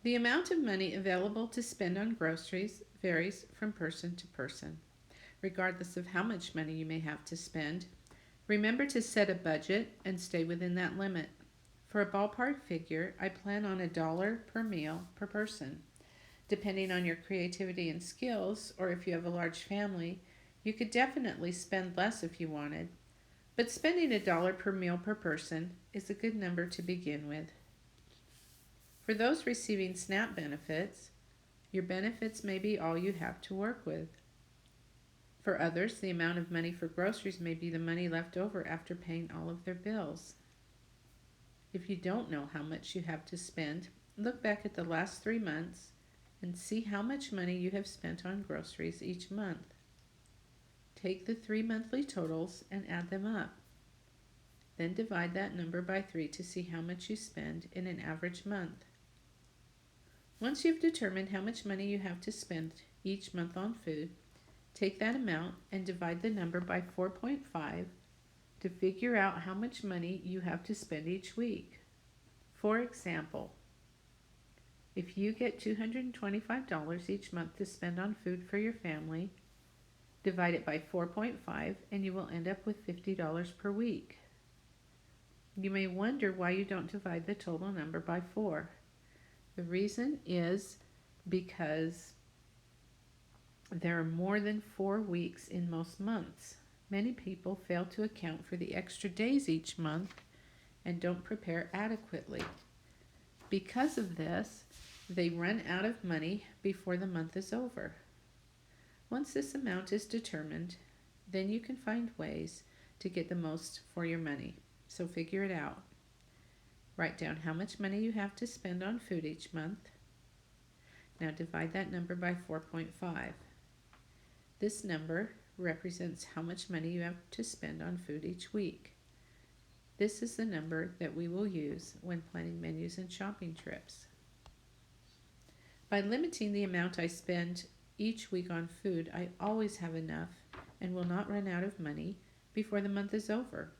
The amount of money available to spend on groceries varies from person to person. Regardless of how much money you may have to spend, remember to set a budget and stay within that limit. For a ballpark figure, I plan on $1 per meal per person. Depending on your creativity and skills, or if you have a large family, you could definitely spend less if you wanted. But spending $1 per meal per person is a good number to begin with. For those receiving SNAP benefits, your benefits may be all you have to work with. For others, the amount of money for groceries may be the money left over after paying all of their bills. If you don't know how much you have to spend, look back at the last 3 months and see how much money you have spent on groceries each month. Take the 3 monthly totals and add them up. Then divide that number by 3 to see how much you spend in an average month. Once you've determined how much money you have to spend each month on food, take that amount and divide the number by 4.5 to figure out how much money you have to spend each week. For example, if you get $225 each month to spend on food for your family, divide it by 4.5 and you will end up with $50 per week. You may wonder why you don't divide the total number by 4. The reason is because there are more than 4 weeks in most months. Many people fail to account for the extra days each month and don't prepare adequately. Because of this, they run out of money before the month is over. Once this amount is determined, then you can find ways to get the most for your money. So figure it out. Write down how much money you have to spend on food each month. Now divide that number by 4.5. This number represents how much money you have to spend on food each week. This is the number that we will use when planning menus and shopping trips. By limiting the amount I spend each week on food, I always have enough and will not run out of money before the month is over.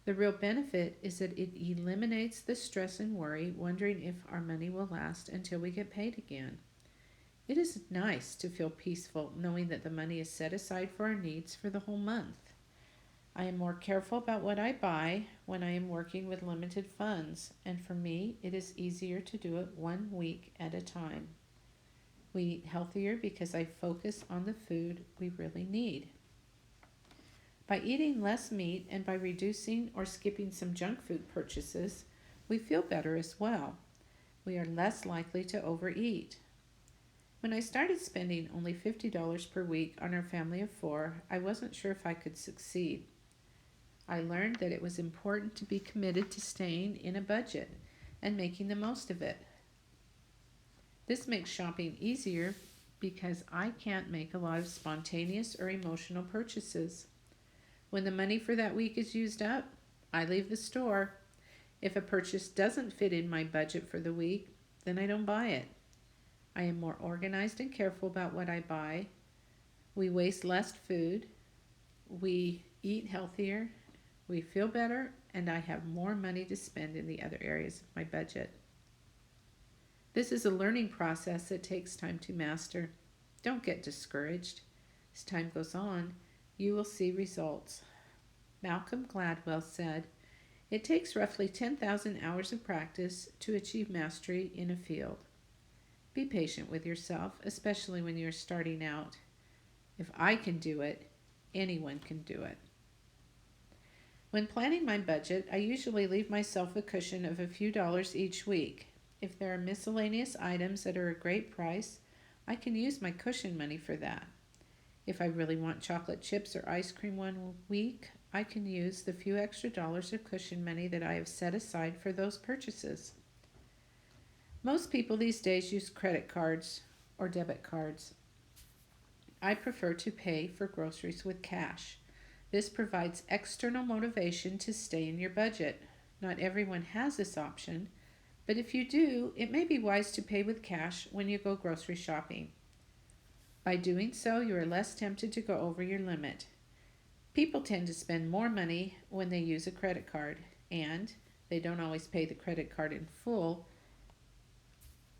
The real benefit is that it eliminates the stress and worry wondering if our money will last until we get paid again. It is nice to feel peaceful knowing that the money is set aside for our needs for the whole month. I am more careful about what I buy when I am working with limited funds, and for me, it is easier to do it 1 week at a time. We eat healthier because I focus on the food we really need. By eating less meat and by reducing or skipping some junk food purchases, we feel better as well. We are less likely to overeat. When I started spending only $50 per week on our family of 4, I wasn't sure if I could succeed. I learned that it was important to be committed to staying in a budget and making the most of it. This makes shopping easier because I can't make a lot of spontaneous or emotional purchases. When the money for that week is used up, I leave the store. If a purchase doesn't fit in my budget for the week, then I don't buy it. I am more organized and careful about what I buy. We waste less food. We eat healthier. We feel better, and I have more money to spend in the other areas of my budget. This is a learning process that takes time to master. Don't get discouraged. As time goes on, you will see results. Malcolm Gladwell said, "It takes roughly 10,000 hours of practice to achieve mastery in a field." Be patient with yourself, especially when you're starting out. If I can do it, anyone can do it. When planning my budget, I usually leave myself a cushion of a few dollars each week. If there are miscellaneous items that are a great price, I can use my cushion money for that. If I really want chocolate chips or ice cream one week, I can use the few extra dollars of cushion money that I have set aside for those purchases. Most people these days use credit cards or debit cards. I prefer to pay for groceries with cash. This provides external motivation to stay in your budget. Not everyone has this option, but if you do, it may be wise to pay with cash when you go grocery shopping. By doing so, you are less tempted to go over your limit. People tend to spend more money when they use a credit card, and they don't always pay the credit card in full.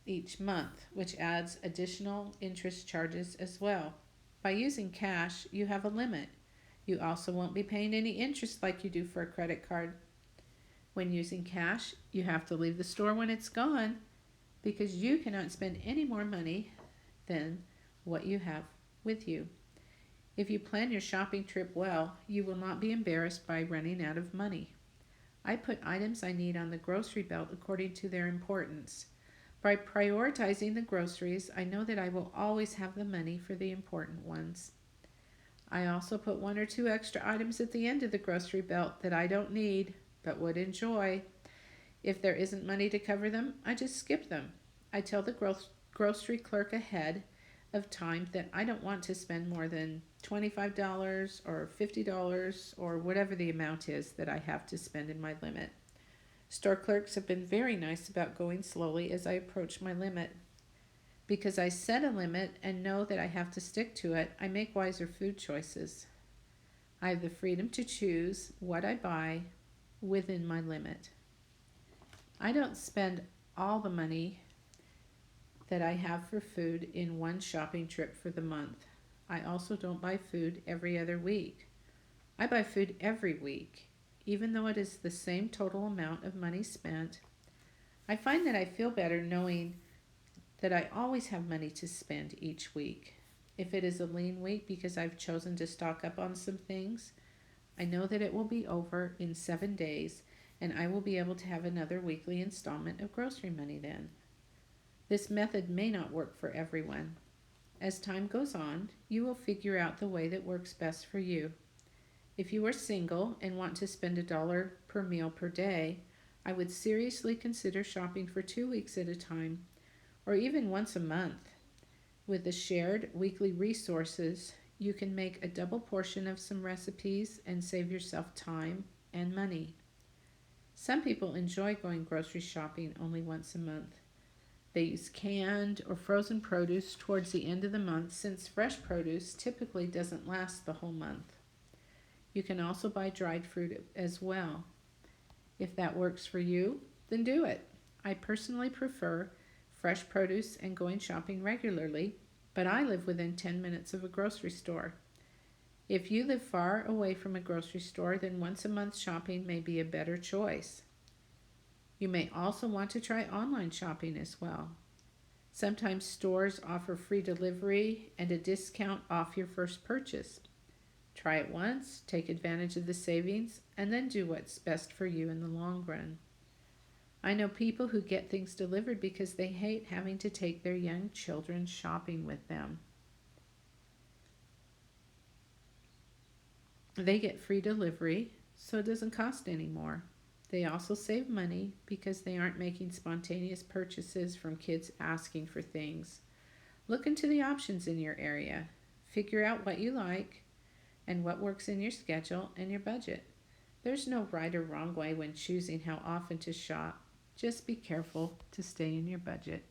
each month, which adds additional interest charges as well. By using cash, you have a limit. You also won't be paying any interest like you do for a credit card. When using cash, you have to leave the store when it's gone because you cannot spend any more money than what you have with you. If you plan your shopping trip well, you will not be embarrassed by running out of money. I put items I need on the grocery belt according to their importance. By prioritizing the groceries, I know that I will always have the money for the important ones. I also put one or two extra items at the end of the grocery belt that I don't need but would enjoy. If there isn't money to cover them, I just skip them. I tell the grocery clerk ahead of time that I don't want to spend more than $25 or $50 or whatever the amount is that I have to spend in my limit. Store clerks have been very nice about going slowly as I approach my limit. Because I set a limit and know that I have to stick to it, I make wiser food choices. I have the freedom to choose what I buy within my limit. I don't spend all the money that I have for food in one shopping trip for the month. I also don't buy food every other week. I buy food every week, even though it is the same total amount of money spent. I find that I feel better knowing that I always have money to spend each week. If it is a lean week because I've chosen to stock up on some things, I know that it will be over in 7 days and I will be able to have another weekly installment of grocery money then. This method may not work for everyone. As time goes on, you will figure out the way that works best for you. If you are single and want to spend $1 per meal per day, I would seriously consider shopping for 2 weeks at a time or even once a month. With the shared weekly resources, you can make a double portion of some recipes and save yourself time and money. Some people enjoy going grocery shopping only once a month. They use canned or frozen produce towards the end of the month since fresh produce typically doesn't last the whole month. You can also buy dried fruit as well. If that works for you, then do it. I personally prefer fresh produce and going shopping regularly, but I live within 10 minutes of a grocery store. If you live far away from a grocery store, then once a month shopping may be a better choice. You may also want to try online shopping as well. Sometimes stores offer free delivery and a discount off your first purchase. Try it once, take advantage of the savings, and then do what's best for you in the long run. I know people who get things delivered because they hate having to take their young children shopping with them. They get free delivery, so it doesn't cost any more. They also save money because they aren't making spontaneous purchases from kids asking for things. Look into the options in your area. Figure out what you like and what works in your schedule and your budget. There's no right or wrong way when choosing how often to shop. Just be careful to stay in your budget.